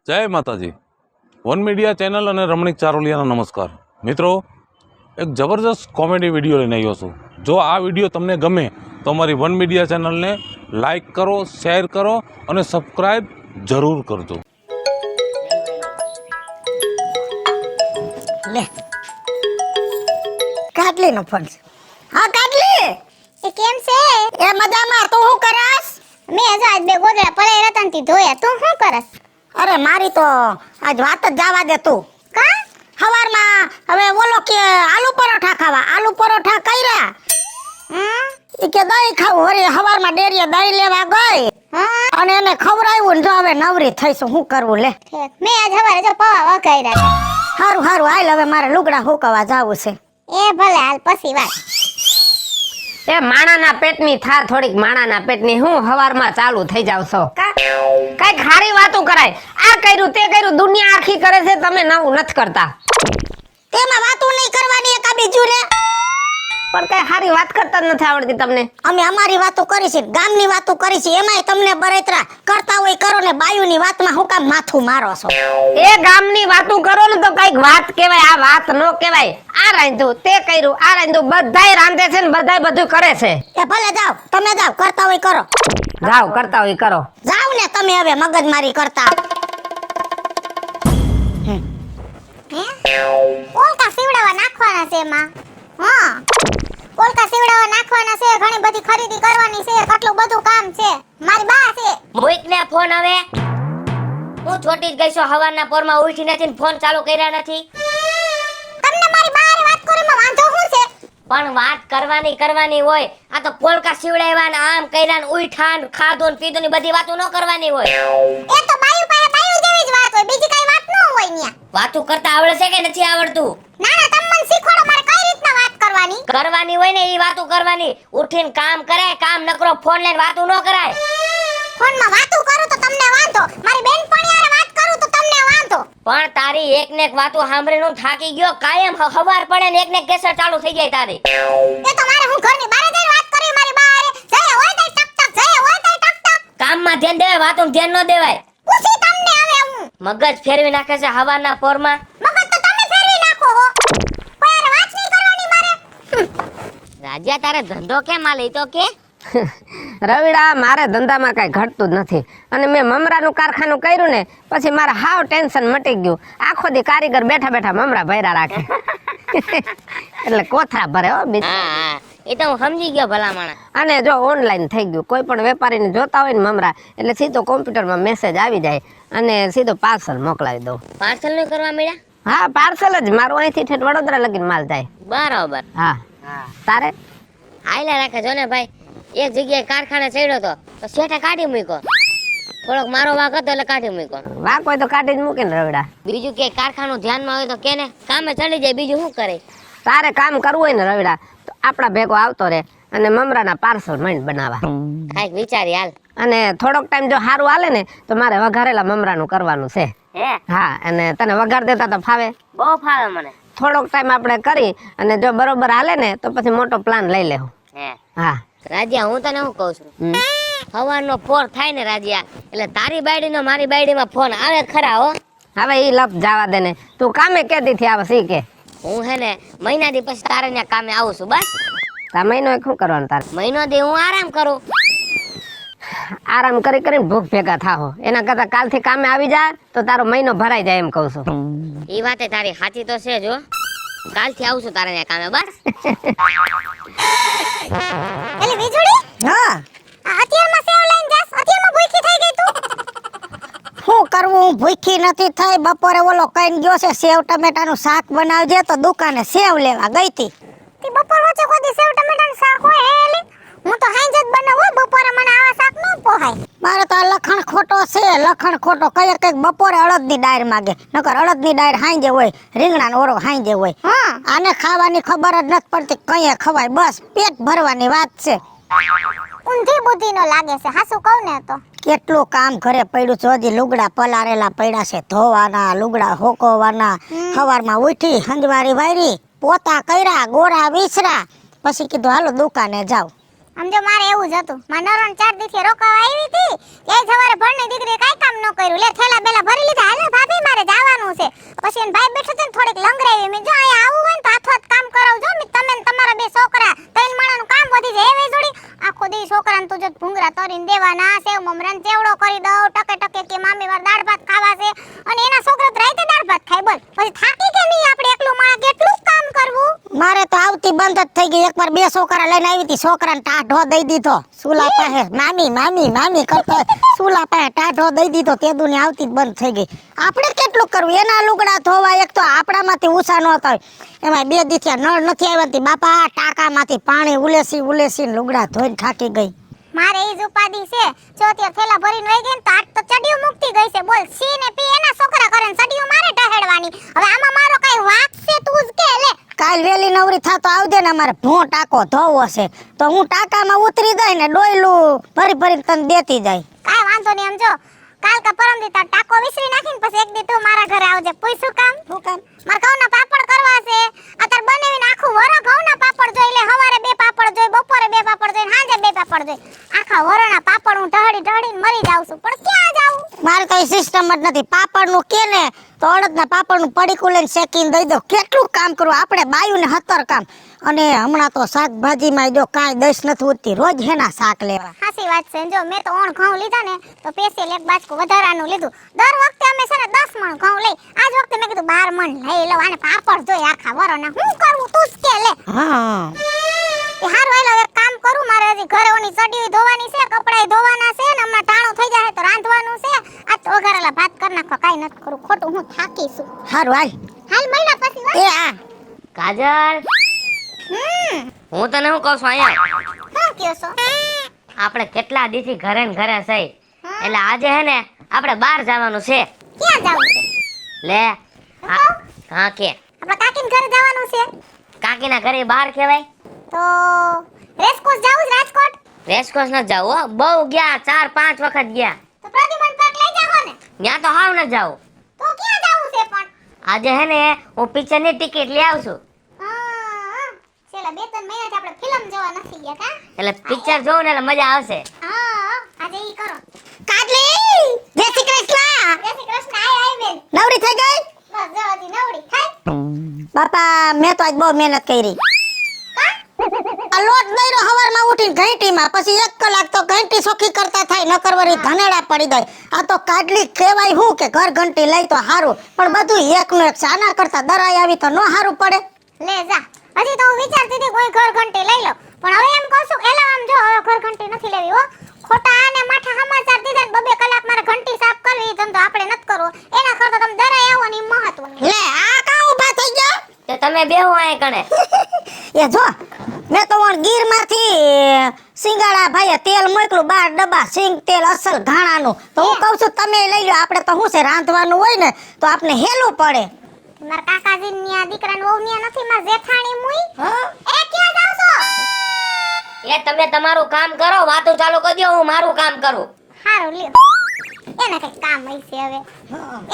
જય માતાજી. One media channel અને રમણીક ચારોલિયાનો નમસ્કાર. મિત્રો, એક જબરજસ્ત કોમેડી વિડીયો લઈને આવ્યો છું. જો આ વિડીયો તમને ગમે તો અમારી વન મીડિયા ચેનલને લાઈક કરો, શેર કરો અને સબસ્ક્રાઈબ જરૂર કરજો. લે કાટલીનો ફોન છે. હા કાટલી, એ કેમ છે? એ મજામાં. તું શું કરસ? મેં આજ બે ગોદડા પડે રતનથી ધોયા. તું શું કરસ? અરે મારી તો આજ વાત જ જવા દે તું. કા? સવારમાં હવે બોલો કે આલુ પરોઠા ખાવા. આલુ પરોઠા કર્યા. ઈ કે દહીં ખાવું. વળી સવારમાં ડેરીએ દહીં લેવા ગઈ અને એને ખવડાવ્યું ને જો હવે નવરી થઈશું. શું કરવું લે? મેં આજ સવારે જો પૌવા વઘાર્યા. હારું હારું હાલ, હવે મારે લુગડા હુકવા જાવું છે. એ ભલે હાલ પછી વાત. એ માણાના પેટની થા થોડીક માણાના પેટની હું હવારમાં ચાલુ થઈ જાવ છો કઈ ખારી વાતો કરાય. આ કર્યું તે કર્યું, દુનિયા આખી કરે છે, તમે નવું નથી કરતા. તેમાં વાતો નહીં કરવાની એક આ બીજું રે. પણ કઈ ખારી વાત કરતા જ નથી આવડતી તમને. અમે અમારી વાતો કરી છે, ગામની વાતો કરી છે, એમાંય તમને બરેતરા કરતા હોય કરો ને બાયુની વાતમાં હું કામ માથું મારો છો? એ ગામની વાતો કરો ને તો કઈક વાત કહેવાય, આ વાત નો કહેવાય. આ રાંધ્યું તે કર્યું, આ રાંધ્યું, બધાય રાંધે છે ને બધાય બધું કરે છે. એ ભલે જાવ, તમે જાવ, કરતા હોય કરો. જાવ કરતા હોય કરો. જાવ ને તમે હવે મગજમારી કરતા. કોલકા સીવડાવા નાખવાના છે એમાં. હા, કોલકા સીવડાવા નાખવાના છે, ઘણી બધી ખરીદી કરવાની છે, કેટલું બધું કામ છે. મારી બા છે. મોઈકને ફોન આવે. હું છોટી જ ગઈ છું, હવારના પોરમાં ઉઠી નથી ને ફોન ચાલુ કર્યા નથી. તમને મારી બા હારે વાત કરવામાં વાંધો શું છે? પણ વાત કરવાની હોય. આ તો કોલકા સીવડાવ્યા ને આમ કર્યા ને ઉઠા ને ખાધું ને પીધું ને બધી વાતો ન કરવાની હોય. એ તો બાયુ પાસે બાયુ જેવી જ વાત હોય, બીજી કઈ વાત ન હોય ન્યા. વાતો કરતા આવડે છે કે નથી આવડતું? ના ના, તમે મને શીખવાડો મારે કઈ રીતના વાત કરવાની. કરવાની હોય ને ઈ વાતો કરવાની. ઉઠીને કામ કરાય, કામ નકરો ફોન લઈને વાતો ન કરાય. ફોનમાં વાતો કરું તો તમને વાંધો, મારી બેનપણી હારે વાત કરું તો તમને વાંધો. પણ તારી એક ને એક વાતો સાંભળીને હું થાકી ગયો. કાયમ હવાર પડે ને એક ને એક કેસર ચાલુ થઈ જાય તારી. એ તો મારે હું ઘરની બહાર જઈને વાત કરી મારી બા હારે. જય હોય તઈ ટક ટક, જય હોય તઈ ટક ટક. કામમાં ધ્યાન દેવાય, વાતોમાં ધ્યાન ન દેવાય. પૂછી તમને હવે હું. મગજ ફેરવી નાખે છે હવારના પોરમાં. મગજ તો તમે ફેરવી નાખો હો. કોઈ હારે વાત નહીં કરવાની મારે. રાજ્યા તારે ધંધો કેમ આ લઈ તો કે? રવિડા, મારે ધંધામાં કઈ ઘટતું જ નથી. અને મેં મમરાનું કારખાનું કર્યું ને પછી મારે હાવ ટેન્શન મટી ગયું. આખો દી કારીગર બેઠા બેઠા મમરા ભર્યા રાખે. એટલે કોથળા ભરે હો બીજ. હા, એ તો હું સમજી ગયો ભલા માણસ. અને જો ઓનલાઈન થઈ ગયું, કોઈ પણ વેપારીને જોતા હોય ને મમરા, એટલે સીધો કોમ્પ્યુટરમાં મેસેજ આવી જાય અને સીધો પાર્સલ મોકલાવી દઉં. પાર્સલ નું કરવા મળ્યા? હા, પાર્સલ જ. મારું અહીંથી ઠેઠ વડોદરા લગીને માલ જાય. બરાબર. હા. તારે આયલા રાખે જો ને ભાઈ. એક જગ્યાએ કારખાને ચડ્યો તો શેઠે કાઢી મૂક્યો. થોડોક મારો વાક હતો એટલે કાઢી મૂક્યો. વાક હોય તો કાઢી જ મૂકે ને રવિડા. બીજું કે કારખાનું ધ્યાનમાં હોય તો કેને કામે ચડી જાય, બીજું શું કરે? તારે કામ કરવું હોય ને રવિડા તો આપણા ભેગો આવતો રે અને મમરાના પાર્સલ માંડ બનાવવા. કાંઈક વિચારી હાલ. અને થોડોક ટાઈમ જો સારું હાલે ને તો મારે વઘારેલા મમરાનું કરવાનું છે. હે? હા, અને તને વઘાર દેતા તો ફાવે? બહુ ફાવે મને. થોડોક ટાઈમ આપણે કરી અને જો બરોબર હાલે ને તો પછી મોટો પ્લાન લઈ લેવું. હે? હા. રાજ્યા, હું તને શું કહું છું, સવારનો ફોન થાય ને રાજ્યા, એટલે તારી બાયડીનો મારી બાયડીમાં ફોન આવે ખરા હો. હવે ઈ લપ જવા દે ને. તું કામે કેદી થી આવે સી કે? હું હે ને મહિના દી પછી તારે ત્યાં કામે આવું છું. બસ તા મહિનો શું કરવાનું તારે? મહિનો દી હું આરામ કરું. આરામ કરી કરીને ભૂખ ભેગા થાહો. એના કરતા કાલથી કામે આવી જા તો તારો મહિનો ભરાઈ જાય એમ કહું છું. એ વાતે તારી સાચી તો છે જો. કાલથી આવું છું તારે ત્યાં કામે. બસ એલી વીજળી, હા, આ અત્યારમાં સેવ લઈને જાસ. અત્યારમાં ભૂખી થઈ ગઈ તું. શું કરવું? હું ભૂખી નથી થઈ. બપોરે ઓલો કઈને ગયો છે સેવ ટમેટાનું શાક બનાવજે, તો દુકાને સેવ લેવા ગઈ હતી. તી બપોર વચ્ચે કોઈ દી સેવ ટમેટાનું શાક હોય હે એલી? હું તો હાંજે જ બનાવું. બપોરે મને આવા શાક ન પોહાય. મારે તો આ લખણ ખોટો છે. લખણ ખોટો કઈક બપોરે અડદની ડાળ માગે, નકર અડદની ડાળ હાંજે હોય, રીંગણાનો ઓરો હાંજે હોય. આને ખાવાની ખબર જ નથી પડતી, કઈએ ખવાય. બસ પેટ ભરવાની વાત છે. ઊંધી બુદ્ધિ નો લાગે છે, હાસુ કહું ને તો. કેટલું કામ ઘરે પડ્યું છે. હજી લુગડા પલારેલા પડ્યા છે, ધોવાના, લુગડા હોકવવાના. સવારમાં ઉઠી હંજવારી વાયરી, પોતા કર્યા, ગોરા વિસરા, પછી કીધું હાલો દુકાને જાવ. આમ જો મારે એવું જ હતું. માં નરણ 4 દિવસે રોકાવા આવી હતી. એ સવારે ભણની દીકરીએ કાઈ કામ ન કર્યું. લે થેલા બેલા ભરી લીધા. હાલે ભાભી મારે જવાનું છે. પછી એન ભાઈ બેઠો છે ને થોડીક લંગરાવી. મેં જો અહીંયા આવું હોય ને તો હાથોહાથ કામ કરાવજો. મે તમે ને તમારા બે છોકરા ત્રણ માણાનું કામ વધી જાય એવી જોડી. આખો દી છોકરાને તું જો ભૂંગરા તરીને દેવાના, સેવ મમરાને ચેવડો કરી દઉં, ટકે ટકે કે મામી વાર દાળ ભાત ખાવા છે. અને એના છોકરા તો રાતે દાળ ભાત ખાય. બોલ પછી થાકી કે નહીં આપણે એકલું માણા કેટલું કામ કરવું? મારે તો આવતી બંધ જ થઈ ગઈ. એકવાર બે છોકરા લઈને આવી હતી, છોકરાને ટાઢો દઈ દીધો. સુલા પાસે મામી મામી મામી કરતો સુલા પાસે ટાઢો દઈ દીધો. તે દુની આવતી જ બંધ થઈ ગઈ. આપણે કેટલું કરવું? એના લુગડા ધોવા, એક તો આપણામાંથી ઊંચા ન થાય. એમાં 2 દી થયા નળ નથી આવ્યા. બાપા ટાંકામાંથી પાણી ઉલેસી લુગડા ધોઈને થાકી ગઈ. મારે ઈ જ ઉપાધિ છે. જો ત્યાં થેલા ભરીને વઈ ગઈ ને તો આજ તો ચડિયું મુક્તિ ગઈ છે. બોલ સી ને પી એના છોકરા કરે ને ચડિયું મારે ટહેડવાની. હવે આમાં મારો કઈ વાક છે? તું જ કે લે. કાલ વેલી નવરી થાતો આવજે ને, અમારે ભો ટાંકો ધોવો છે. તો હું ટાંકામાં ઉતરી જાય ને ડોયલું ભરી તને દેતી જાય. કાઈ વાંધો નહીં. આમ જો કાલ કા પરમ દી તાર ટાકો વિસરી નાખીને પછી એક દી તું મારા ઘરે આવજે. પૂછું કામ? શું કામ? માર ઘઉંના પાપડ કરવા છે. અત્યારે બનાવીને આખું વરો ઘઉંના પાપડ જોઈ લે. હવારે 2 પાપડ જોઈ, બપોરે 2 પાપડ જોઈ, સાંજે 2 પાપડ જોઈ. આખા વરોના પાપડ હું ઢળીને મરી જાઉં છું. પણ ક્યાં જાઉં? મારે તો એ સિસ્ટમ જ નથી. પાપડનું કે ને તો અડદના પાપડનું પડીકું લઈને શેકીને દઈ દો. કેટલું કામ કરવું આપણે બાયુને 17 કામ. અને હમણાં તો શાકભાજીમાં જો કાંઈ દસ નથી ઉઠતી. રોજ હેના શાક લેવા. સાચી વાત છે. જો મેં તો ઓણ ઘઉં લીધા ને તો પેસેલ એક બાજકું વધારાનું લીધું. દર વખતે અમે છે ને 10 મણ ઘઉં લઈ. આજ વખતે મેં કીધું 12 મણ લઈ લઉં. આને પાપડ જોઈ આખા વરોના. હું કરું? તું જ કે લે. હા એ હારું હાલો એક કામ કરું. મારે હજી ઘરે ઓની ચડીયું ધોવાની છે, કપડાય ધોવાના છે ને હમણાં ટાણું થઈ જાય તો રાંધવાનું છે. આ તો વઘારેલા ભાત કરી નાખવા. કાઈ નથી કરું. ખોટું હું થાકી છું. હારું હાલ. હાલ મહિના પછી વાત. એ આ કાજલ, હું તને શું કહું છું અહીંયા શું કહો છો? આપણે કેટલા દીથી ઘરે ને ઘરે છે. એટલે આજે હે ને આપણે બહાર જવાનું છે. ક્યાં જાવું છે? લે હા કે આપણા કાકીને ઘરે જવાનું છે. કાકીના ઘરે બહાર કહેવાય. તો રેસકોર્સ જાવું છે રાજકોટ? રેસકોર્સ ન જાવ હો. બહુ ગયા, 4-5 વખત ગયા. તો પ્રતિમન પાક લઈ જાવો ને. ત્યાં તો હાવ ન જાવ. તો ક્યાં જાવું છે પણ? આજે હે ને હું પિક્ચરની ટિકિટ લઈ આવશું. છેલ્લા 2-3 મહિનાથી આપણે ફિલ્મ જોવા નથી ગયા કા? એટલે પિક્ચર જોઉં ને એટલે મજા આવશે. આજે ઈ કરો. કાજલી જય શ્રી કૃષ્ણ. જય શ્રી કૃષ્ણ. આય બેન. નવરી થઈ ગઈ? બસ જવાજી નવડી થાય. બાપા મેં તો આજ બહુ મહેનત કરી. આ લોટ દઈરો હવારમાં ઉઠીને ઘંટીમાં, પછી 1 કલાક તો ઘંટી સોખી કરતા થાય, ન કરવાની ધનેડા પડી જાય. આ તો કાડલી કહેવાય હું કે ઘર ઘંટી લઈ તો હારું, પણ બધું એકનું એક છે. આના કરતા દરાઈ આવી તો ન હારું પડે. લે જા. હજી તો હું વિચારતી હતી કોઈ ઘર ઘંટી લઈ લો, પણ હવે એમ કહું છું એલા આમ જો હવે ઘર ઘંટી નથી લેવી હો. ખોટા આને માઠા સમાચાર દીધા ને 2 કલાક મારે ઘંટી સાફ કરવી, ધંધો આપણે નથી કરવો. એના કરતા તમે દરાઈ આવો ને મહત્વનું. લે આ કા ઊભા થઈ ગયા? તો તમે બેહો અહીં કણે. એ જો મેં તો વણ ગીરમાંથી સિંગાડા ભાઈએ તેલ મોકલું 12 ડબ્બા સિંગ તેલ અસલ ઘાણાનું. તો હું કહું છું તમે લઈ લો. આપણે તો શું છે રાંધવાનું હોય ને તો આપણે હેલું પડે. મારા કાકાજીની આ દીકરાને વહુ ન્યા નથી, માર જેઠાણી મુઈ. એ ક્યાં જાવ છો? એ તમે તમારું કામ કરો, વાતો ચાલુ કરી દો, હું મારું કામ કરું. હારું લ્યો. એને કઈ કામ હશે હવે.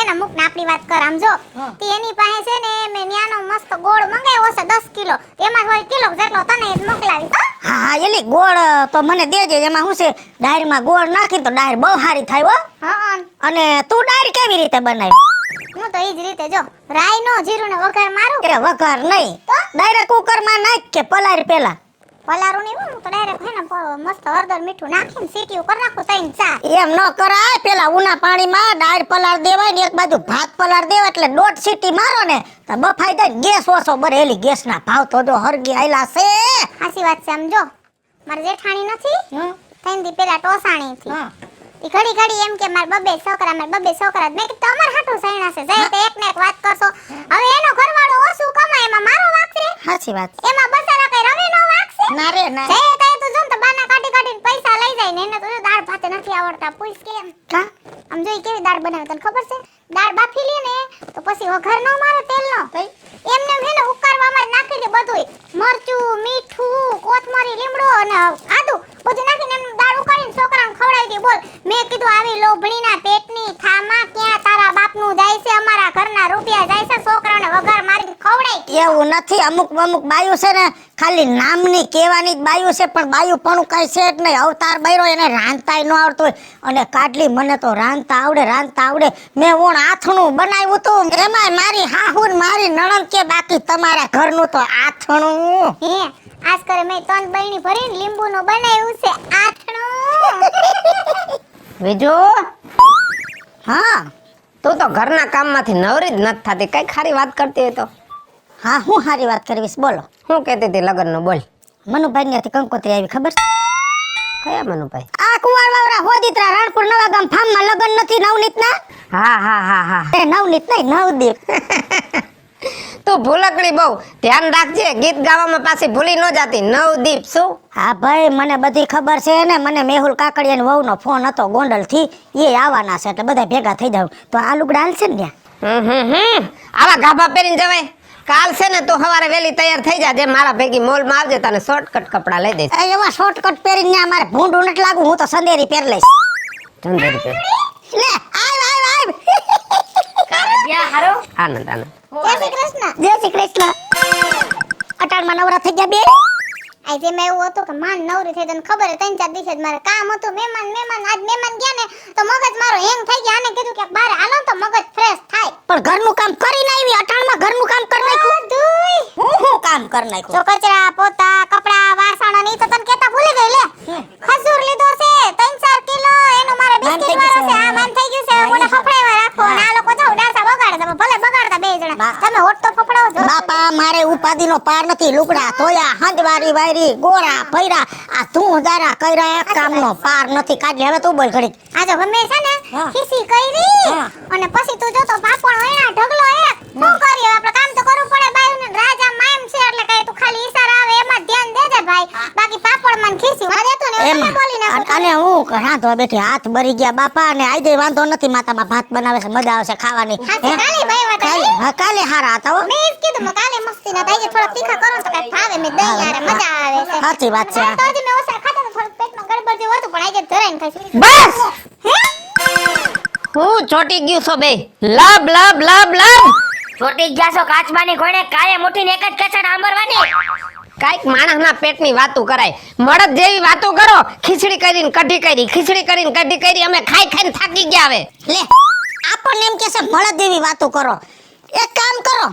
એના મુખ ને આપણી વાત કર. આમ જો તે એની પાસે છે ને મેં ન્યાનો મસ્ત ગોળ મંગાવ્યો છે 10 કિલો. તેમાં હોય કિલો જેટલો તને જ મોકલાવીશ. હા એલી ગોળ તો મને દેજે. એમાં શું છે ડાયરમાં ગોળ નાખી તો ડાયર બહુ સારી થાય હો. હા. અને તું ડાયર કેવી રીતે બનાવી? હું તો ઈ જ રીતે જો રાઈ નો જીરું ને વઘાર મારું. અરે વઘાર નહીં, ડાયરેક્ટ કુકરમાં નાખ કે પલારી પેલા? પલારું નહીં હું તો ડાયરેક્ટ હે ને મસ્ત હળદર મીઠું નાખીને સીટીયું કરી નાખું 3-4. એમ ન કરાય. પેલા ઉના પાણીમાં ડાયર પલાર દેવાય ને એક બાજુ ભાત પલાર દેવાય એટલે 1.5 સીટી મારો ને તો બફાઈ જાય. ગેસ ઓછો બરેલી. ગેસના ભાવ તો જો હરગી આયલા છે. સાચી વાત છે. આમ જો મારી જેઠાણી નથી થઈને દી પેલા ટોસાણી થી ઈ ઘડી ઘડી એમ કે માર 2 છોકરા મેં કીધું તમાર હાટું સૈણા છે જઈ તો એક ને એક વાત કરશો. હવે એનો ઘરવાળો ઓછું કમાય એમાં મારો વાક છે? સાચી વાત. એમાં બસારા કઈ રવે નો વાક છે? ના રે ના. જઈ તો તું જો ને તો બાના કાઢીને પૈસા લઈ જાય ને એને તો દાળ ભાત નથી આવડતા. પૂછ કેમ? કા આમ જોઈ કેવી દાળ બનાવે તને ખબર છે? દાળ બાફી લે ને તો પછી વઘાર નો મારે તેલ નો એમને હે ને ઉકારવામાં જ નાખી દે બધું. મરચું, મીઠું, કોથમરી, લીમડો અને આદુ બધું નાખીને એમ દાળ ઉકાળીને છોકરાને ખવડાવી દે. બોલ મેં કીધું આવી લોભણીના પેટની થામાં ક્યાં તારા બાપનું જાય છે? અમારા ઘરના રૂપિયા જાય છે છોકરાને વઘાર મારીને ખવડાય એવું નથી, અમુક બાયું છે ને ખાલી નામની કહેવાની જ બાયું છે, પણ બાયું પણ કઈ છે જ નહીં. અવતાર બૈરો એને રાંધતાય ન આવડતું હોય. અને કાઢલી મને તો રાંધતા આવડે. મેં ઓણ આથણું બનાવ્યું હતું, એમાં મારી હાહુ ને મારી નણંદ કે બાકી તમારા ઘરનું તો આથણું. હે આજ કરે મેં 3 બરણી ભરીને લીંબુનું બનાવ્યું છે આઠણું. બીજું હા તું તો ઘરના કામમાંથી નવરી જ નથી થતી, કઈ ખારી વાત કરતી હોય તો. હા, હું સારી વાત કરવીશ, બોલો. હું કહેતી હતી લગ્નનું, બોલ. મનુભાઈ ત્યાંથી કંકોત્રી આવી, ખબર છે? કયા મનુભાઈ? આ કુંવારવાવરા હોદીત્રા રાણપુર નવા ગામ ફાર્મમાં લગ્ન નથી નવનીતના? હા. એ નવનીત નહીં, નવદીપ. તું ભૂલકડી બહુ, ધ્યાન રાખજે, ગીત ગાવામાં પાછી ભૂલી ન જાતી. નવદીપ શું? હા ભાઈ, મને બધી ખબર છે ને. મને મેહુલ કાકડિયાની વહુનો ફોન હતો ગોંડલથી, એ આવવાના છે એટલે બધા ભેગા થઈ જાવ. તો આ લુગડા હાલશે ને ત્યાં? આવા ગાભા પહેરીને જવાય? કાલ છે ને તું સવારે વહેલી તૈયાર થઈ જાજે, મારા ભેગી મોલમાં આવજે, તને શોર્ટકટ કપડા લઈ દઈશ. એવા શોર્ટકટ પહેરીને ત્યાં મારે ભૂંડું નથી લાગુ, હું તો સંદેરી પહેર લઈશ. ચંદેરી પહેર. લે આવ. આનંદ. જય શ્રી કૃષ્ણ. જય શ્રી કૃષ્ણ. અટાણમાં નવરા થઈ ગયા બે? આજે મેં એવું હતું કે માન નવરી થઈ, તને ખબર હે 3-4 દિવસ જ મારે કામ હતું. મહેમાન આજ મહેમાન ગયા ને તો મગજ મારો હેંગ થઈ ગયા. આને કીધું કે બહાર હાલો તો મગજ ફ્રેશ થાય. પણ ઘરનું કામ કરીને આવી, અટાણમાં ઘરનું કામ કરી નાખ્યું. હું કામ કરી નાખ્યું? તો કચરા પોતા કપડા વાસણ ને ઈ તો તને કેતા ભૂલી ગઈ. લે ખજૂર લીધો છે 3-4 કિલો, એનો મારે બિસ્કિટ વાળો છે. આ માન થઈ ગયું છે, મને ફફડાવા રાખો. અને આ લોકો જાવ ડાસા બગાડે, તમે ભલે બગાડતા બે જણા, તમે હોટ તો ફફડાવો છો. બાપા, મારે ઉપાધિનો પાર નથી. લુગડા ધોયા, હંજવારી વાયરી, ગોરા ભૈરા, આ તું જારા કર્યા, એક કામનો પાર નથી. કાઢી હવે તું બોલ ઘડી. આ જો ગમે છે ને હા. ખીસી કરી હા. અને પછી તું જો તો પાપણ હોય ઢગલો એક શું કરીએ આપણે? કામ તો કરવું પડે. બાયુને રાજા માયમ છે એટલે કઈ તું ખાલી ઈશારા આવે એમાં ધ્યાન દેજે ભાઈ. બાકી પાપડ માં ખીસી માં દેતો ને એમ એવું બોલી નાખો. અને હું રાંધવા બેઠી, હાથ બરી ગયા બાપા. અને આજે વાંધો નથી, માતામાં ભાત બનાવે છે, મજા આવશે ખાવાની. હાચી, કાલે ભાઈ વાત હતી. હા, કાલે હારા હતા હો. મેં ઈ જ કીધું મેં કાલે મસ્તી ના થાય થોડા તીખા કરો તો કઈ ભાવે. મેં દહીં યારે મજા આવે છે. સાચી વાત છે. તો હજી મેં ઓછા ખાતા તો થોડું પેટમાં ગડબડ જેવું હતું, પણ આજે ધરાઈને ખાઈ. બસ હે હું ચોટી ગયું છો બે. લબ છોટી ગયા છો કાચબાની ઘોડે, કાળે મોટીને એક જ કચડ આંબરવાની. કાઈક માણસના પેટની વાતો કરાય, મળદ જેવી વાતો કરો. ખીચડી કરીને કઢી કરી, અમે ખાઈ થાકી ગયા. હવે લે, આપણને એમ કે છે મળદ જેવી વાતો કરો. એક કામ કરો,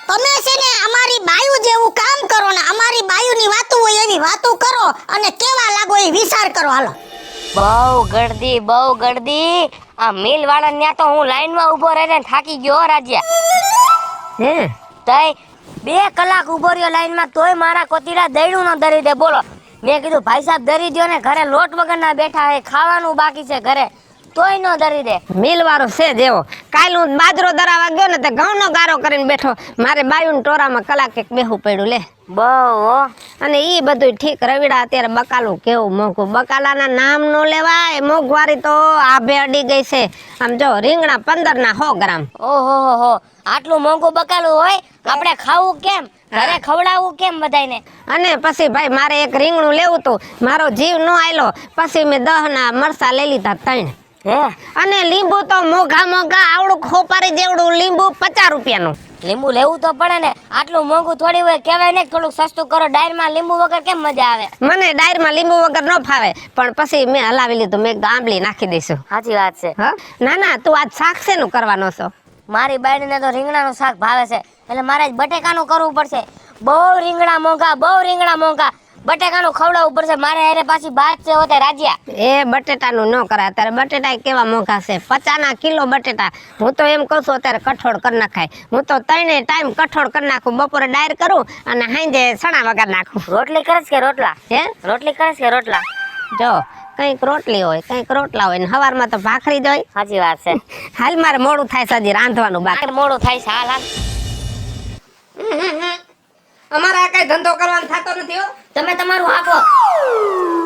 તમે છે ને અમારી બાયુ જેવું કામ કરો ને અમારી બાયુની વાતો હોય એવી વાતો કરો અને કેવા લાગો એ વિચાર કરો. હાલો. બહુ ગળદી. આ મિલ વાળા ન્યા તો હું લાઈનમાં ઊભો રહીને થાકી ગયો રાજ્યા. હે તઈ 2 કલાક ઊભો રહ્યો લાઈનમાં, તોય મારા કોતીડા દઈડું ન ધરી દે. બોલો, મેં કીધું ભાઈ સાહેબ ધરી દ્યો ને, ઘરે લોટ વગરના બેઠા હે, ખાવાનું બાકી છે ઘરે, તોય ન ધરી દે. મિલ વાળો છે જેવો. કાલ હું બાજરો દરાવા ગયો ને તે ઘઉંનો ગારો કરીને બેઠો. મારે બાયુન ટોરામાં કલાક એક બેહું પડ્યું. લે બહુ. અને ઈ બધું ઠીક. રવિડા અત્યારે બકાલું કેવું મોંઘું. બકાલાના નામ નો લેવાય, મોંઘવારી તો આભે અડી ગઈ છે. આમ જો રીંગણા 15 ના 100 ગ્રામ. ઓહો, આટલું મોંઘું બકાલું હોય, આપણે ખાવું કેમ? ઘરે ખવડાવવું કેમ બધાયને? અને પછી ભાઈ મારે એક રીંગણું લેવું હતું, મારો જીવ નો આયલો. પછી મેં 10 ના મરસા લઈ લીધા 3. હે, અને લીંબુ તો મોઘા આવડું ખોપારી જેવડું લીંબુ 50 રૂપિયાનું. લીંબુ લેવું તો પડે ને, આટલું મોંઘું થોડી હોય. કહેવાય ને થોડુંક સસ્તું કરો. ડાયરમાં લીંબુ વગર કેમ મજા આવે? મને ડાયરમાં લીંબુ વગર ન ફાવે, પણ પછી મેં હલાવી લીધું. મેં આંબલી નાખી દઈશું. સાચી વાત છે. હા, ના તું આજ શાક શેનું કરવાનો છો? મારી બાયડીને તો રીંગણાનું શાક ભાવે છે, એટલે મારે આજ બટેકાનું કરવું પડશે. બહુ રીંગણા મોંઘા. બટેકાનું ખવડાવવું પડશે મારે. અરે પાછી ભાત છે હોતે રાજ્યા. એ બટેટાનું ન કરાય. અત્યારે બટેટા કેવા મોંઘા છે, 50 ના કિલો બટેટા. હું તો એમ કહું છું અત્યારે કઠોળ કરી નાખાય. હું તો 3 ટાઈમ કઠોળ કરી નાખું. બપોરે ડાયર કરું અને સાંજે સણા વગર નાખું. રોટલી કરસ કે રોટલા? હે, રોટલી કરસ કે રોટલા? જો કંઈક રોટલી હોય, કંઈક રોટલા હોય, ને સવારમાં તો ભાખરી જ હોય. સાચી વાત છે. હાલ મારે મોડું થાય છે, હજી રાંધવાનું બાકી. મોડું થાય છે. હાલ અમારે આ કઈ ધંધો કરવાનો થતો નથી હો. તમે તમારું આપો.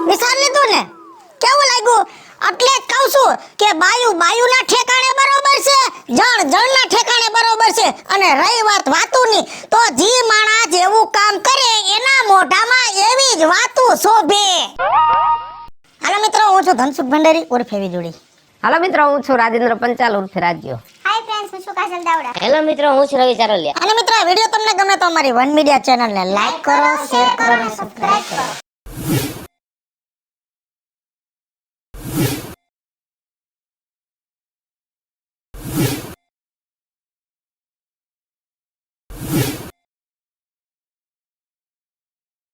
વિચાર લીધું ને, કેવું લાગ્યું? એટલે જ કહું છું કે બાયુના ઠેકાણે બરોબર છે, જણના ઠેકાણે બરોબર છે. અને રહી વાત વાતુની, તો જી માણા જેવું કામ કરે એના મોઢામાં એવી જ વાતું શોભે. હાલો મિત્રો, હું છું ધનસુખ ભંડારી ઉર્ફે વીજળી. હાલો મિત્રો, હું છું રાજેન્દ્ર પંચાલ ઉર્ફે રાજ્યો. હાય ફ્રેન્ડ્સ, ગાઈસ હું છું કાજલ દાવડા. હેલો મિત્રો, હું છું રવિ ચારોલિયા. અને મિત્રો આ વિડીયો તમને ગમે તો અમારી વન મીડિયા ચેનલને લાઈક કરો, શેર કરો અને સબસ્ક્રાઇબ કરો.